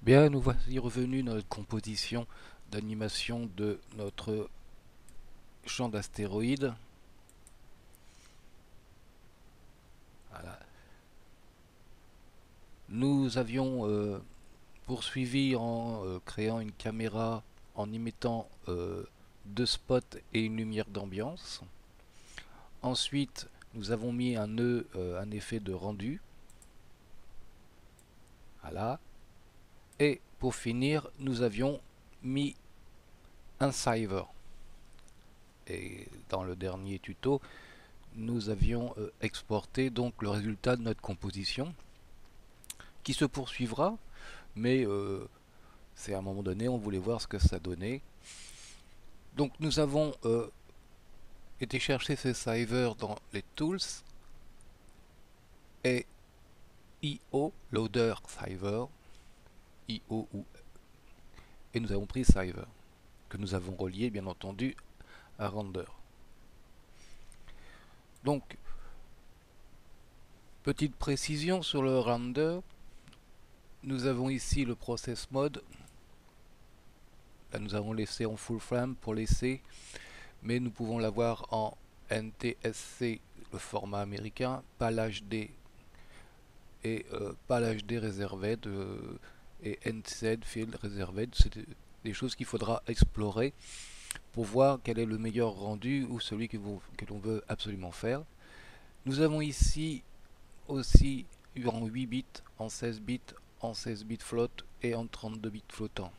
Bien, nous voici revenus dans notre composition d'animation de notre champ d'astéroïdes. Voilà. Nous avions poursuivi en créant une caméra en y mettant deux spots et une lumière d'ambiance. Ensuite, nous avons mis un nœud, un effet de rendu. Voilà. Et pour finir, nous avions mis un Cyver. Et dans le dernier tuto, nous avions exporté donc le résultat de notre composition qui se poursuivra, mais c'est à un moment donné, on voulait voir ce que ça donnait. Donc nous avons été chercher ces Cyver dans les tools et IO, loader Cyver, IO et nous avons pris Cyver que nous avons relié bien entendu à render. Donc petite précision sur le render, nous avons ici le process mode. Là, nous avons laissé en full frame pour laisser, mais nous pouvons l'avoir en NTSC, le format américain, pas l'HD et pas l'HD réservé et NZ field réservé. C'est des choses qu'il faudra explorer pour voir quel est le meilleur rendu ou celui que l'on veut absolument faire. Nous avons ici aussi eu en 8 bits, en 16 bits, en 16 bits float et en 32 bits flottant.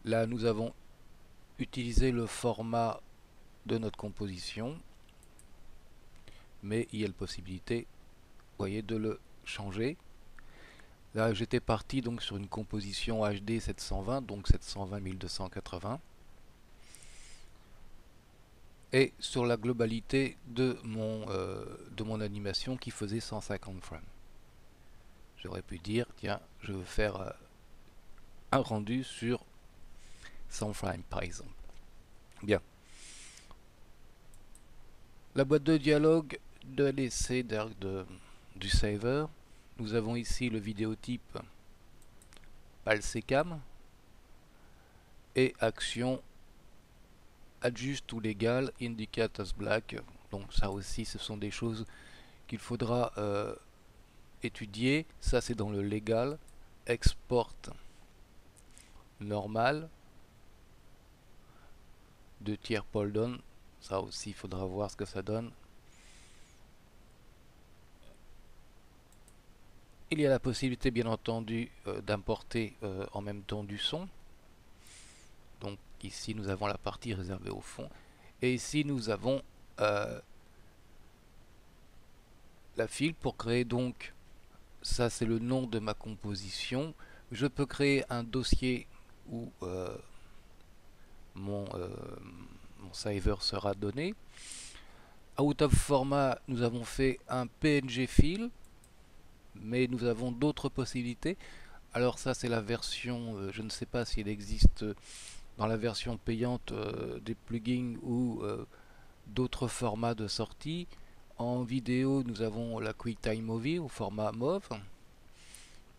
Là, nous avons utilisé le format de notre composition, mais il y a la possibilité, vous voyez, de le changer. Là, j'étais parti donc sur une composition HD 720, donc 720 1280, et sur la globalité de mon animation qui faisait 150 frames. J'aurais pu dire, tiens, je veux faire un rendu sur 100 frames par exemple. Bien. La boîte de dialogue de l'essai du saver. Nous avons ici le vidéotype PAL-SECAM et action adjust ou légal indicate as black. Donc ça aussi ce sont des choses qu'il faudra étudier. Ça c'est dans le légal. Export normal de tiers Poldon. Ça aussi il faudra voir ce que ça donne. Il y a la possibilité bien entendu d'importer en même temps du son. Donc ici nous avons la partie réservée au fond. Et ici nous avons la file pour créer donc, ça c'est le nom de ma composition. Je peux créer un dossier où mon saver sera donné. Out of format, nous avons fait un PNG file, mais nous avons d'autres possibilités. Alors ça c'est la version, je ne sais pas s'il existe dans la version payante des plugins ou d'autres formats de sortie. En vidéo, nous avons la QuickTime Movie au format MOV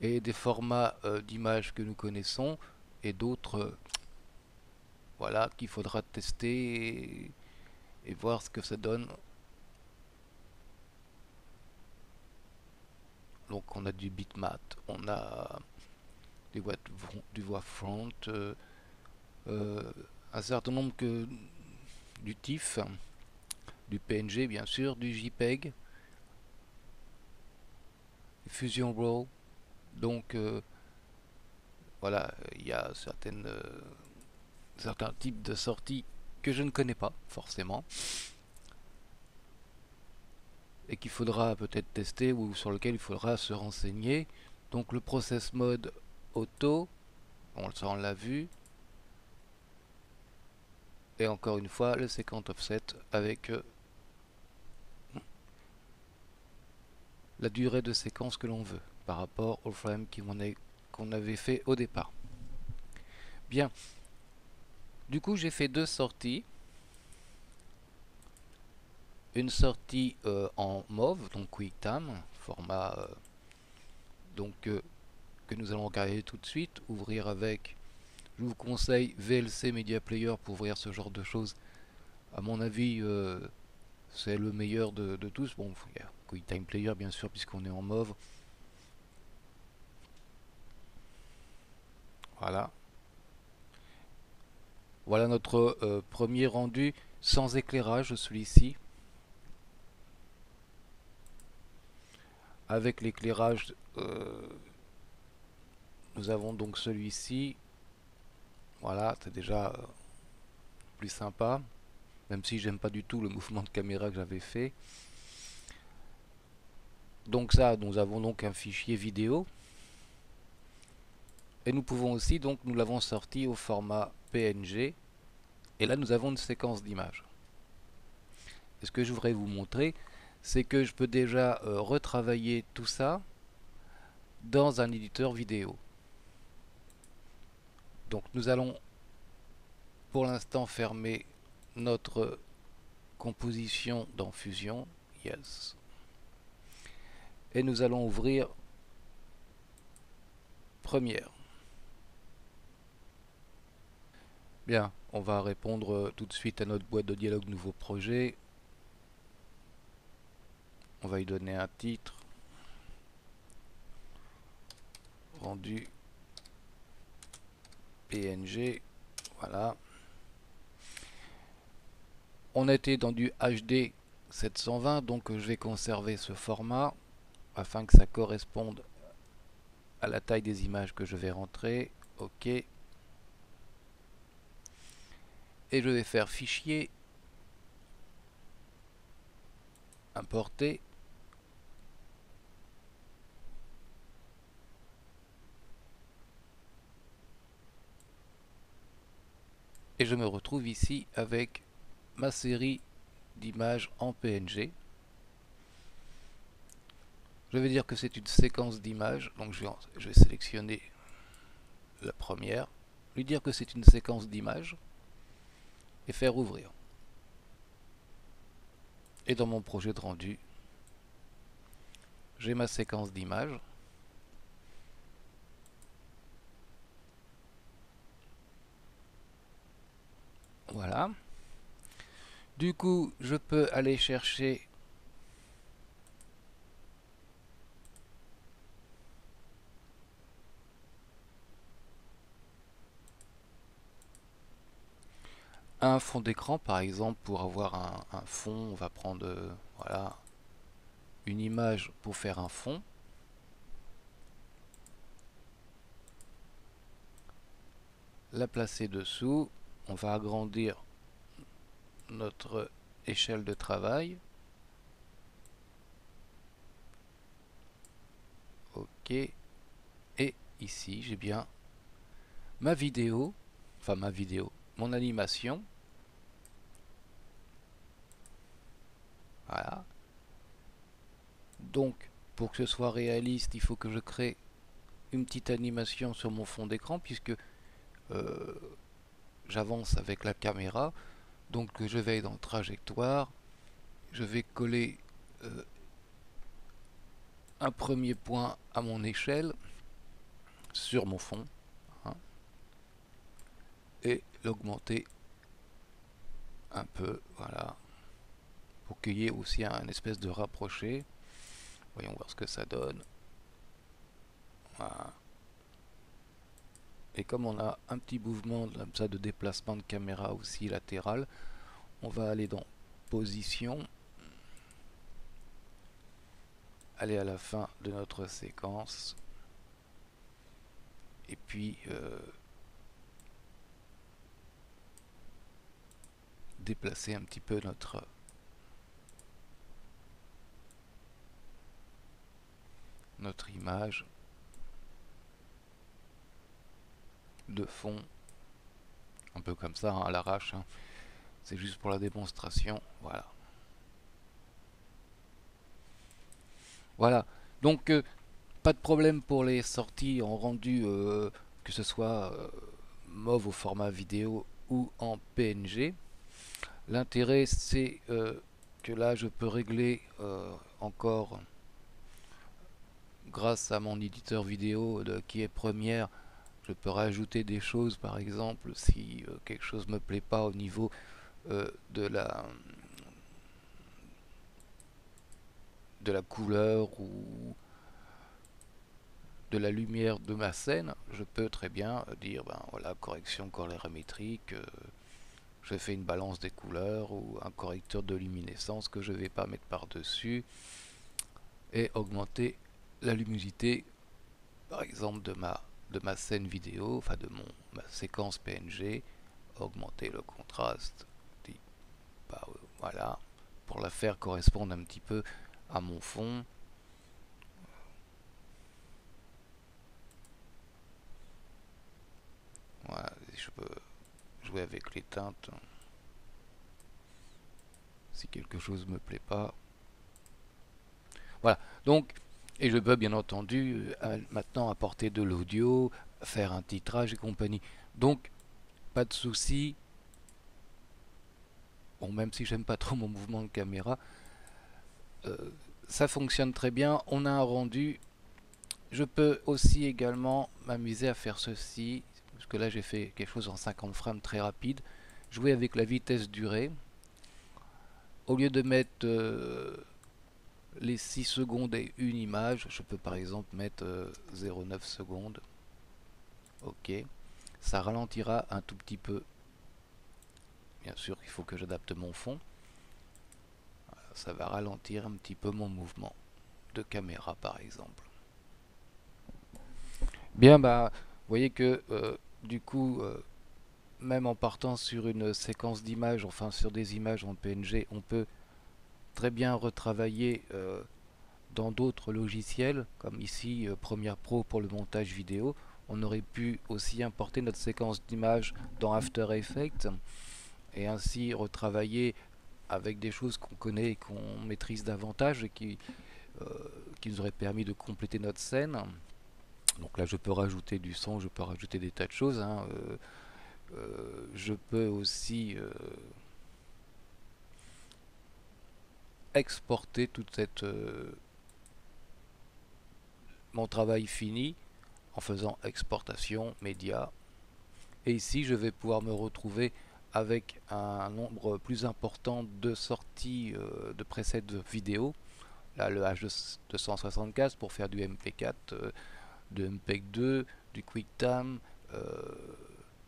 et des formats d'images que nous connaissons et d'autres voilà, qu'il faudra tester et voir ce que ça donne. Donc on a du bitmap, on a du wavefront, un certain nombre du TIFF, du PNG bien sûr, du JPEG, Fusion Raw. Donc voilà, il y a certains types de sorties que je ne connais pas forcément et qu'il faudra peut-être tester ou sur lequel il faudra se renseigner. Donc le process mode auto, on l'a vu, et encore une fois le secant offset avec la durée de séquence que l'on veut par rapport au frame qu'on avait fait au départ. Bien, du coup j'ai fait deux sorties. Une sortie en mauve, donc QuickTime, format donc que nous allons regarder tout de suite, ouvrir avec, je vous conseille VLC Media Player pour ouvrir ce genre de choses. À mon avis, c'est le meilleur de tous. Bon, il y a QuickTime Player bien sûr puisqu'on est en mauve. Voilà. Voilà notre premier rendu sans éclairage, celui-ci. Avec l'éclairage, nous avons donc celui-ci. Voilà, c'est déjà plus sympa. Même si j'aime pas du tout le mouvement de caméra que j'avais fait. Donc ça, nous avons donc un fichier vidéo. Et nous pouvons aussi, donc nous l'avons sorti au format PNG. Et là, nous avons une séquence d'images. Et ce que je voudrais vous montrer, c'est que je peux déjà retravailler tout ça dans un éditeur vidéo. Donc nous allons pour l'instant fermer notre composition dans Fusion. Yes. Et nous allons ouvrir Première. Bien, on va répondre tout de suite à notre boîte de dialogue nouveau projet. On va y donner un titre. Rendu PNG. Voilà. On était dans du HD 720, donc je vais conserver ce format afin que ça corresponde à la taille des images que je vais rentrer. OK. Et je vais faire fichier, importer. Et je me retrouve ici avec ma série d'images en PNG. Je vais dire que c'est une séquence d'images, donc je vais sélectionner la première, lui dire que c'est une séquence d'images et faire ouvrir. Et dans mon projet de rendu, j'ai ma séquence d'images. Voilà. Du coup, je peux aller chercher un fond d'écran, par exemple, pour avoir un fond. On va prendre voilà, une image pour faire un fond. La placer dessous. On va agrandir notre échelle de travail. OK. Et ici, j'ai bien ma vidéo, enfin ma vidéo, mon animation. Voilà. Donc, pour que ce soit réaliste, il faut que je crée une petite animation sur mon fond d'écran, puisque j'avance avec la caméra. Donc, je vais dans trajectoire, je vais coller un premier point à mon échelle sur mon fond, hein, et l'augmenter un peu, voilà, pour qu'il y ait aussi un espèce de rapproché. Voyons voir ce que ça donne. Voilà. Et comme on a un petit mouvement comme ça de déplacement de caméra aussi latéral, on va aller dans position, aller à la fin de notre séquence, et puis déplacer un petit peu notre image de fond, un peu comme ça, hein, à l'arrache, hein. C'est juste pour la démonstration. Voilà. Voilà. Donc pas de problème pour les sorties en rendu, que ce soit MOV au format vidéo ou en PNG. L'intérêt c'est que là je peux régler encore grâce à mon éditeur vidéo qui est Premiere, je peux rajouter des choses, par exemple si quelque chose me plaît pas au niveau de la couleur ou de la lumière de ma scène, je peux très bien dire ben voilà, correction colorimétrique, je fais une balance des couleurs ou un correcteur de luminescence que je vais pas mettre par dessus et augmenter la luminosité par exemple de ma scène vidéo, enfin de ma séquence PNG, augmenter le contraste, bah, voilà, pour la faire correspondre un petit peu à mon fond. Voilà, je peux jouer avec les teintes si quelque chose me plaît pas. Voilà, donc, et je peux bien entendu maintenant apporter de l'audio, faire un titrage et compagnie. Donc, pas de souci. Bon, même si j'aime pas trop mon mouvement de caméra, euh, ça fonctionne très bien. On a un rendu. Je peux aussi également m'amuser à faire ceci, parce que là j'ai fait quelque chose en 50 frames très rapide. Jouer avec la vitesse durée. Au lieu de mettre les 6 secondes et une image, je peux par exemple mettre 0,9 secondes. Ok, ça ralentira un tout petit peu. Bien sûr, il faut que j'adapte mon fond. Voilà, ça va ralentir un petit peu mon mouvement de caméra par exemple. Bien, bah, vous voyez que du coup, même en partant sur une séquence d'images, enfin sur des images en PNG, on peut très bien retravailler dans d'autres logiciels, comme ici Premiere Pro pour le montage vidéo. On aurait pu aussi importer notre séquence d'images dans After Effects et ainsi retravailler avec des choses qu'on connaît et qu'on maîtrise davantage et qui nous auraient permis de compléter notre scène. Donc là je peux rajouter du son, je peux rajouter des tas de choses. Hein. Je peux aussi exporter toute mon travail fini en faisant exportation média. Et ici je vais pouvoir me retrouver avec un nombre plus important de sorties de presets de vidéo. Là le H264 pour faire du MP4, de MPEG-2, du QuickTime,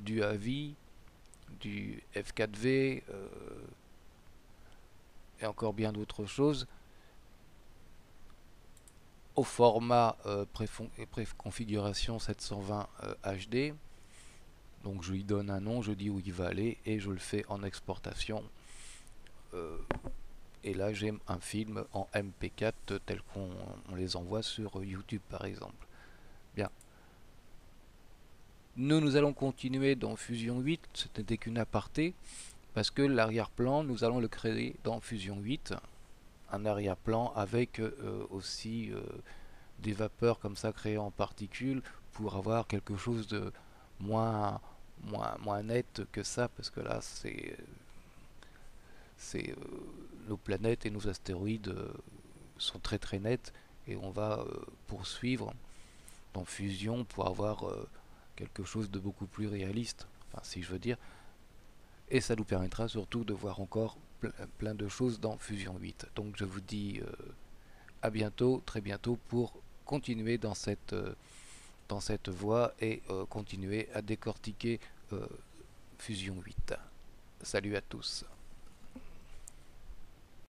du AVI, du F4V et encore bien d'autres choses au format préconfiguration 720 HD. Donc je lui donne un nom, je dis où il va aller et je le fais en exportation. Et là j'ai un film en MP4 tel qu'on les envoie sur YouTube par exemple. Bien. Nous allons continuer dans Fusion 8, ce n'était qu'une aparté, parce que l'arrière-plan, nous allons le créer dans Fusion 8, un arrière-plan avec aussi des vapeurs comme ça créées en particules pour avoir quelque chose de moins net que ça, parce que là c'est nos planètes et nos astéroïdes sont très très nets et on va poursuivre dans Fusion pour avoir quelque chose de beaucoup plus réaliste, enfin si je veux dire, et ça nous permettra surtout de voir encore plein de choses dans Fusion 8. Donc je vous dis à bientôt, très bientôt pour continuer dans cette voie et continuer à décortiquer Fusion 8. Salut à tous.